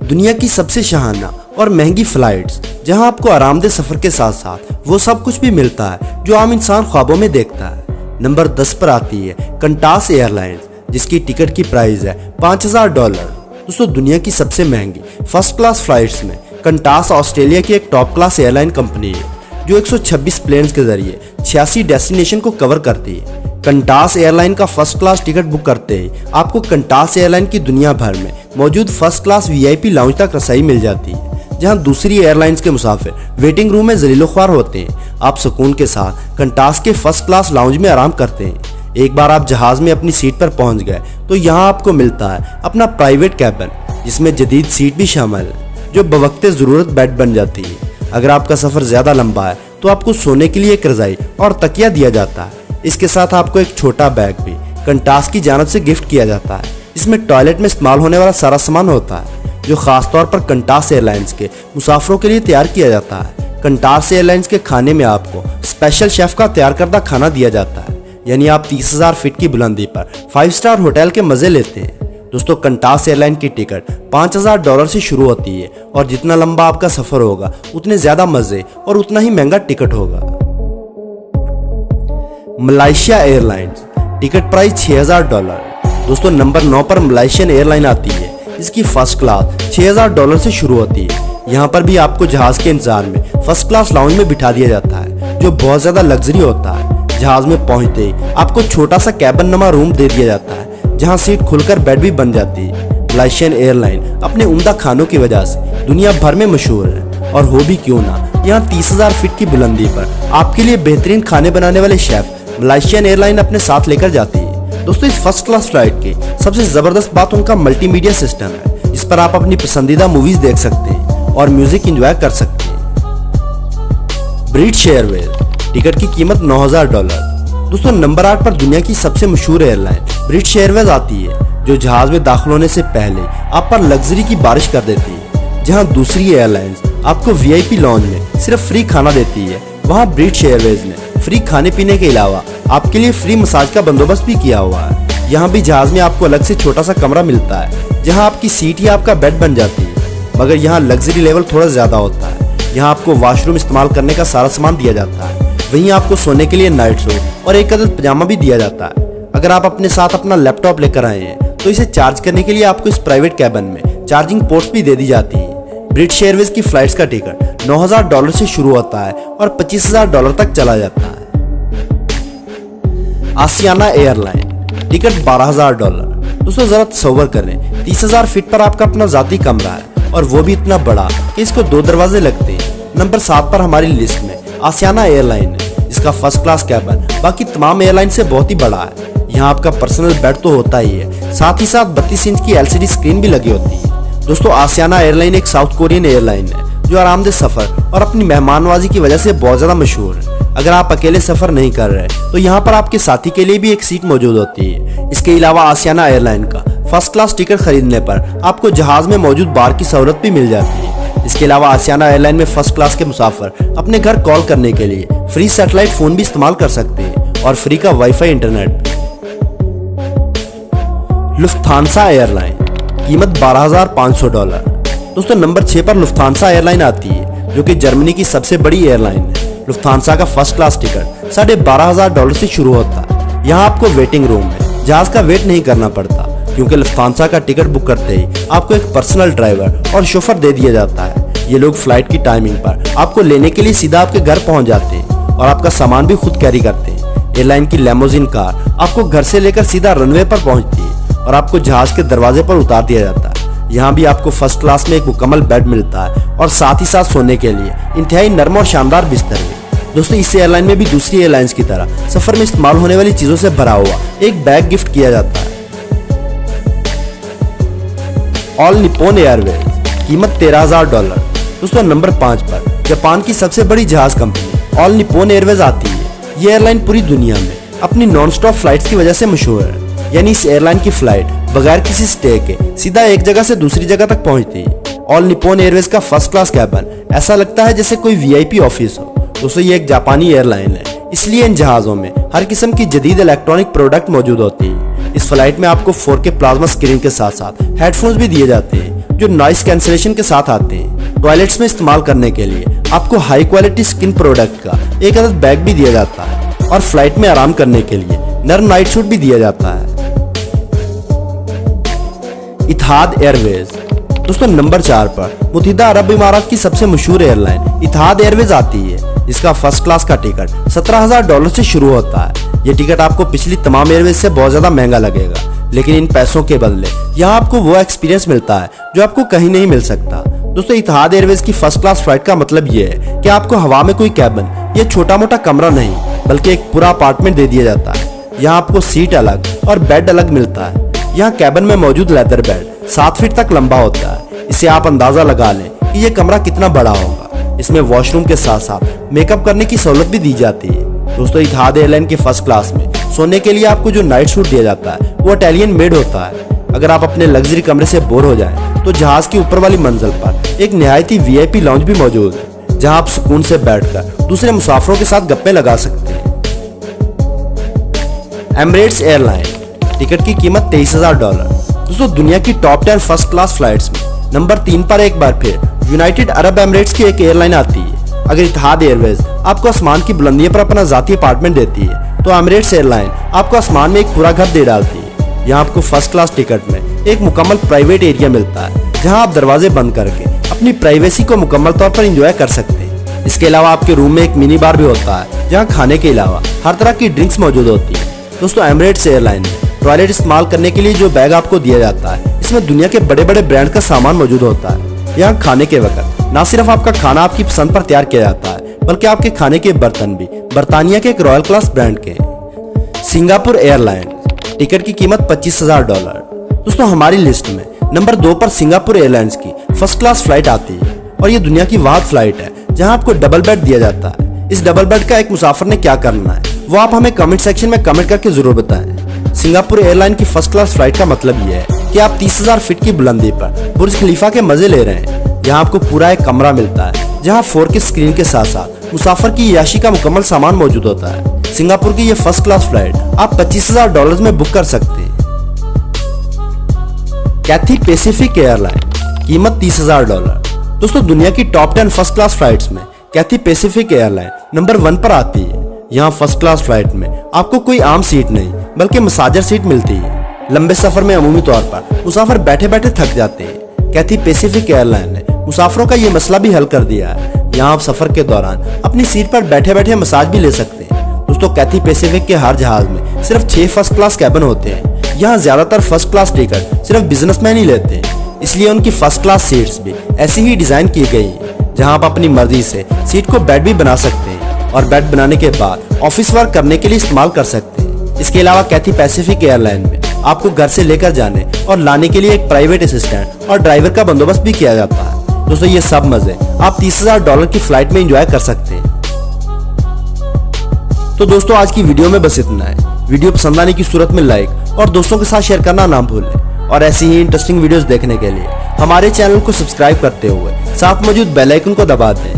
दुनिया की सबसे शाहाना और महंगी फ्लाइट्स, जहां आपको आरामदेह सफर के साथ साथ वो सब कुछ भी मिलता है जो आम इंसान ख्वाबों में देखता है। नंबर 10 पर आती है कंटास एयरलाइंस, जिसकी टिकट की प्राइस है $5000। दोस्तों, दुनिया की सबसे महंगी फर्स्ट क्लास फ्लाइट्स में कंटास ऑस्ट्रेलिया की एक टॉप क्लास एयरलाइन कंपनी है जो 126 प्लेन्स के जरिए 86 डेस्टिनेशन को कवर करती है। कंटास एयरलाइन का फर्स्ट क्लास टिकट बुक करते ही आपको कंटास एयरलाइन की दुनिया भर में मौजूद फर्स्ट क्लास VIP लाउंज तक रसाई मिल जाती है, जहां दूसरी एयरलाइंस के मुसाफिर वेटिंग रूम में जलीलो-ख्वार होते हैं। आप सुकून के साथ कंटास के फर्स्ट क्लास लाउंज में आराम करते हैं। एक बार आप जहाज में अपनी सीट पर पहुंच गए तो यहाँ आपको मिलता है अपना प्राइवेट कैबिन, जिसमें जदीद सीट भी शामिल है जो बवक्ते ज़रूरत बेड बन जाती है। अगर आपका सफ़र ज़्यादा लंबा है तो आपको सोने के लिए एक रज़ाई और तकिया दिया जाता है। इसके साथ आपको एक छोटा बैग भी कंटास की जानिब से गिफ्ट किया जाता है, जिसमें टॉयलेट में इस्तेमाल होने वाला सारा सामान होता है जो ख़ास तौर पर कंटास एयरलाइंस के मुसाफिरों के लिए तैयार किया जाता है। कंटास एयरलाइंस के खाने में आपको स्पेशल शेफ का तैयार करदा खाना दिया जाता है, यानी आप 30,000 फीट की बुलंदी पर 5 स्टार होटल के मज़े लेते हैं। दोस्तों, कंटास एयरलाइन की टिकट $5000 से शुरू होती है और जितना लंबा आपका सफ़र होगा उतने ज़्यादा मज़े और उतना ही महंगा टिकट होगा। Malaysia airlines, ticket price $6000। दोस्तों, नंबर 9 पर मलेशियन एयरलाइन आती है, जिसकी फर्स्ट क्लास $6000 से शुरू होती है। यहाँ पर भी आपको जहाज के इंतजार में फर्स्ट क्लास लाउंज में बिठा दिया जाता है जो बहुत ज़्यादा लग्जरी होता है। जहाज में पहुंचते ही आपको छोटा सा कैबिन नुमा रूम दे दिया जाता है, जहां सीट खुलकर बेड भी बन जाती है। मलेशियन एयरलाइन अपने उम्दा खानों की वजह से दुनिया भर में मशहूर है, और हो भी क्यों ना, यहाँ 30,000 फीट की बुलंदी पर आपके लिए बेहतरीन खाने बनाने वाले शेफ मलेशियन एयरलाइन अपने साथ लेकर जाती है। दोस्तों, इस फर्स्ट क्लास फ्लाइट की सबसे जबरदस्त बात उनका मल्टीमीडिया सिस्टम है, जिस पर आप अपनी पसंदीदा मूवीज देख सकते हैं और म्यूजिक एंजॉय कर सकते हैं। ब्रिटिश एयरवेज, टिकट की कीमत $9000। दोस्तों, नंबर 8 पर दुनिया की सबसे मशहूर एयरलाइन ब्रिटिश एयरवेज आती है, जो जहाज में दाखिल होने से पहले आप पर लग्जरी की बारिश कर देती है। जहां दूसरी एयरलाइंस आपको VIP लॉन्ज में सिर्फ फ्री खाना देती है, वहां ब्रिटिश एयरवेज ने फ्री खाने पीने के अलावा आपके लिए फ्री मसाज का बंदोबस्त भी किया हुआ है। यहाँ भी जहाज में आपको अलग से छोटा सा कमरा मिलता है, जहाँ आपकी सीट ही आपका बेड बन जाती है, मगर यहाँ लग्जरी लेवल थोड़ा ज्यादा होता है। यहाँ आपको वॉशरूम इस्तेमाल करने का सारा सामान दिया जाता है। वहीं आपको सोने के लिए नाइट सूट और एक अदद पजामा भी दिया जाता है। अगर आप अपने साथ अपना लैपटॉप लेकर आए हैं तो इसे चार्ज करने के लिए आपको इस प्राइवेट कैबिन में चार्जिंग पोर्ट्स भी दे दी जाती है। ब्रिटिश एयरवेज की फ्लाइट्स का टिकट $9000 से शुरू होता है और $25,000 तक चला जाता है। आसियाना एयरलाइन, टिकट $12,000। दोस्तों, जरा तसव्वुर करें, 30,000 फीट पर आपका अपना जाती कमरा है और वो भी इतना बड़ा कि इसको 2 दरवाजे लगते हैं। नंबर 7 पर हमारी लिस्ट में आसियाना एयरलाइन है, जिसका फर्स्ट क्लास कैबिन बाकी तमाम एयरलाइन से बहुत ही बड़ा है। यहाँ आपका पर्सनल बेड तो होता ही है, साथ ही साथ 32 इंच की LCD स्क्रीन भी लगी होती है। दोस्तों, आसियाना एयरलाइन एक साउथ कोरियन एयरलाइन है जो आरामदेह सफर और अपनी मेहमानवाजी की वजह से बहुत ज्यादा मशहूर है। अगर आप अकेले सफर नहीं कर रहे तो यहाँ पर आपके साथी के लिए भी एक सीट मौजूद होती है। इसके अलावा आसियाना एयरलाइन का फर्स्ट क्लास टिकट खरीदने पर आपको जहाज में मौजूद बार की सहूलत भी मिल जाती है। इसके अलावा आसियाना एयरलाइन में फर्स्ट क्लास के मुसाफिर अपने घर कॉल करने के लिए फ्री सैटेलाइट फोन भी इस्तेमाल कर सकते हैं और फ्री का वाईफाई इंटरनेट। लुफ्थांसा एयरलाइन, कीमत $12,500। दोस्तों, नंबर 6 पर लुफ्थांसा एयरलाइन आती है, जो कि जर्मनी की सबसे बड़ी एयरलाइन है। लुफ्थांसा का फर्स्ट क्लास टिकट $12,500 से शुरू होता है। यहाँ आपको वेटिंग रूम में जहाज का वेट नहीं करना पड़ता, क्योंकि लुफ्थांसा का टिकट बुक करते ही आपको एक पर्सनल ड्राइवर और शोफर दे दिया जाता है। ये लोग फ्लाइट की टाइमिंग पर आपको लेने के लिए सीधा आपके घर पहुंच जाते हैं और आपका सामान भी खुद कैरी करते हैं। एयरलाइन की लेमोजिन कार आपको घर से लेकर सीधा रनवे पर पहुंचती है और आपको जहाज के दरवाजे पर उतार दिया जाता है। यहाँ भी आपको फर्स्ट क्लास में एक मुकम्मल बेड मिलता है और साथ ही साथ सोने के लिए इंतहाई नर्म और शानदार बिस्तर भी। दोस्तों, इस एयरलाइन में भी दूसरी एयरलाइंस की तरह सफर में इस्तेमाल होने वाली चीजों से भरा हुआ एक बैग गिफ्ट किया जाता है। ऑल निप्पॉन एयरवेज, कीमत $13,000। दोस्तों, नंबर 5 पर जापान की सबसे बड़ी जहाज कंपनी ऑल निप्पॉन एयरवेज आती है। ये एयरलाइन पूरी दुनिया में अपनी नॉन स्टॉप फ्लाइट्स की वजह से मशहूर है, यानी इस एयरलाइन की फ्लाइट बगैर किसी स्टे के सीधा एक जगह से दूसरी जगह तक पहुंचती है। ऑल निप्पॉन एयरवेज का फर्स्ट क्लास कैबिन ऐसा लगता है जैसे कोई VIP ऑफिस हो। दोस्तों, ये एक जापानी एयरलाइन है, इसलिए इन जहाज़ों में हर किस्म की जदीद इलेक्ट्रॉनिक प्रोडक्ट मौजूद होती है। इस फ्लाइट में आपको 4K प्लाज्मा स्क्रीन के साथ साथ हेडफोन्स भी दिए जाते हैं जो नॉइस कैंसिलेशन के साथ आते हैं। टॉयलेट्स में इस्तेमाल करने के लिए आपको हाई क्वालिटी स्किन प्रोडक्ट का एक अदद बैग भी दिया जाता है और फ्लाइट में आराम करने के लिए नर्म नाइट सूट भी दिया जाता है। इतिहाद एयरवेज। दोस्तों नंबर 4 पर मुत्तहिदा अरब इमारात की सबसे मशहूर एयरलाइन इतिहाद एयरवेज आती है, जिसका फर्स्ट क्लास का टिकट $17,000 से शुरू होता है। ये टिकट आपको पिछली तमाम एयरवेज से बहुत ज्यादा महंगा लगेगा, लेकिन इन पैसों के बदले यहाँ आपको वो एक्सपीरियंस मिलता है जो आपको कहीं नहीं मिल सकता। दोस्तों इतिहाद एयरवेज की फर्स्ट क्लास फ्लाइट का मतलब ये है कि आपको हवा में कोई कैबिन या छोटा मोटा कमरा नहीं, बल्कि एक पूरा अपार्टमेंट दे दिया जाता है। यहाँ आपको सीट अलग और बेड अलग मिलता है। यहाँ कैबिन में मौजूद लेदर बेड 7 फीट तक लंबा होता है। इससे आप अंदाजा लगा लें कि ये कमरा कितना बड़ा होगा। इसमें वॉशरूम के साथ साथ मेकअप करने की सहूलत भी दी जाती है। दोस्तों इतिहाद एयरलाइन के फर्स्ट क्लास में सोने के लिए आपको जो नाइट सूट दिया जाता है वो इटालियन मेड होता है। अगर आप अपने लग्जरी कमरे से बोर हो जाएं, तो जहाज की ऊपर वाली मंजिल पर एक निहायती वीआईपी लाउंज भी मौजूद है, जहां आप सुकून से बैठकर दूसरे मुसाफिरों के साथ गप्पे लगा सकते हैं। एमिरेट्स एयरलाइन, टिकट की कीमत $23,000। दोस्तों दुनिया की टॉप 10 फर्स्ट क्लास फ्लाइट्स में नंबर 3 पर एक बार फिर यूनाइटेड अरब एमिरेट्स की एक एयरलाइन आती है। अगर इतिहाद एयरवेज आपको आसमान की बुलंदियों पर अपना जाती अपार्टमेंट देती है, तो एमिरेट्स एयरलाइन आपको आसमान में एक पूरा घर दे डालती है। यहाँ आपको फर्स्ट क्लास टिकट में एक मुकम्मल प्राइवेट एरिया मिलता है, जहाँ आप दरवाजे बंद करके अपनी प्राइवेसी को मुकम्मल तौर पर एंजॉय कर सकते हैं। इसके अलावा आपके रूम में एक मिनी बार भी होता है, जहाँ खाने के अलावा हर तरह की ड्रिंक्स मौजूद होती है। दोस्तों एमिरेट्स एयरलाइन में टॉयलेट इस्तेमाल करने के लिए जो बैग आपको दिया जाता है, इसमें दुनिया के बड़े बड़े ब्रांड का सामान मौजूद होता है। यहाँ खाने के वक्त न सिर्फ आपका खाना आपकी पसंद पर तैयार किया जाता है, बल्कि आपके खाने के बर्तन भी बर्तानिया के एक रॉयल क्लास ब्रांड के हैं। सिंगापुर एयरलाइन, टिकट की कीमत $25,000। दोस्तों हमारी लिस्ट में नंबर 2 पर सिंगापुर एयरलाइंस की फर्स्ट क्लास फ्लाइट आती है, और ये दुनिया की वाहिद फ्लाइट है जहां आपको डबल बेड दिया जाता है। इस डबल बेड का एक मुसाफिर ने क्या करना है, वो आप हमें कमेंट सेक्शन में कमेंट करके जरूर बताएं। सिंगापुर एयरलाइन की फर्स्ट क्लास फ्लाइट का मतलब ये है कि आप 30,000 फीट की बुलंदी पर बुर्ज खलीफा के मजे ले रहे हैं। यहाँ आपको पूरा एक कमरा मिलता है, जहाँ 4K स्क्रीन के साथ साथ मुसाफिर की याशी का मुकम्मल सामान मौजूद होता है। सिंगापुर की ये फर्स्ट क्लास फ्लाइट आप $25,000 में बुक कर सकते हैं। कैथी पैसिफिक एयरलाइन, कीमत $30,000। दोस्तों दुनिया की टॉप 10 फर्स्ट क्लास फ्लाइट्स में कैथी पैसिफिक एयरलाइन नंबर 1 पर आती है। यहाँ फर्स्ट क्लास फ्लाइट में आपको कोई आम सीट नहीं, बल्कि मसाजर सीट मिलती है। लंबे सफर में अमूमी तौर पर मुसाफिर बैठे बैठे थक जाते हैं। कैथी पैसिफिक एयरलाइन ने मुसाफिरों का ये मसला भी हल कर दिया है। यहाँ आप सफर के दौरान अपनी सीट पर बैठे बैठे मसाज भी ले सकते हैं। दोस्तों कैथी पैसिफिक के हर जहाज में सिर्फ 6 फर्स्ट क्लास कैबिन होते हैं। यहाँ ज्यादातर फर्स्ट क्लास टिकट सिर्फ बिजनेसमैन ही लेते हैं, इसलिए उनकी फर्स्ट क्लास सीट्स भी ऐसी ही डिजाइन की गई है, जहाँ आप अपनी मर्जी से सीट को बेड भी बना सकते हैं, और बेड बनाने के बाद ऑफिस वर्क करने के लिए इस्तेमाल कर सकते हैं। इसके अलावा कैथी पैसिफिक एयरलाइन में आपको घर से लेकर जाने और लाने के लिए एक प्राइवेट असिस्टेंट और ड्राइवर का बंदोबस्त भी किया जाता है। दोस्तों ये सब मजे आप $30,000 की फ्लाइट में एंजॉय कर सकते हैं। तो दोस्तों आज की वीडियो में बस इतना है। वीडियो पसंद आने की सूरत में लाइक और दोस्तों के साथ शेयर करना ना भूलें, और ऐसी ही इंटरेस्टिंग वीडियोस देखने के लिए हमारे चैनल को सब्सक्राइब करते हुए साथ मौजूद बेल आइकन को दबा दें।